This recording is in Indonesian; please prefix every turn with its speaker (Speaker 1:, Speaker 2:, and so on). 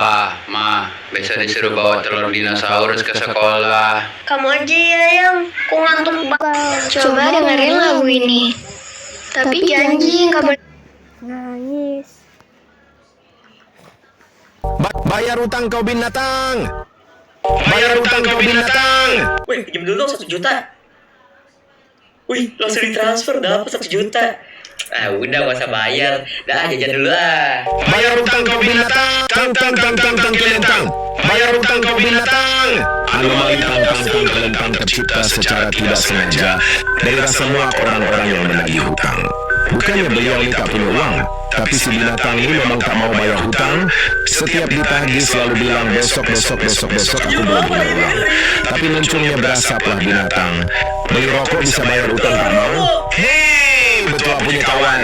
Speaker 1: Pa, Ma, besok disuruh bawa telur dinosaurus ke sekolah.
Speaker 2: Kamu aja ya yang aku ngantuk banget. Coba dengerin lagu ini. Tapi janji nggak boleh nangis.
Speaker 3: Bayar utang kau binatang. Bayar utang kau binatang.
Speaker 4: Wih, pinjam dulu dong 1 juta. Wih, langsung ditransfer dapat 1 juta. Ah, udah gak usah bayar. Dah, jajan dulu ah.
Speaker 3: Bayar utang kau binatang. Tang kelentang. Bayar utang kau binatang. Anomali tang kelentang tercipta secara tidak sengaja dari rasa muak orang-orang yang menagih hutang. Bukannya beliau ini tak punya uang, tapi si binatang ini memang tak mau bayar hutang. Setiap ditagih selalu bilang besok aku belum punya uang. Tapi munculnya berasaplah binatang. Beli rokok bisa bayar hutang tak mau. Hei, betul punya kawan.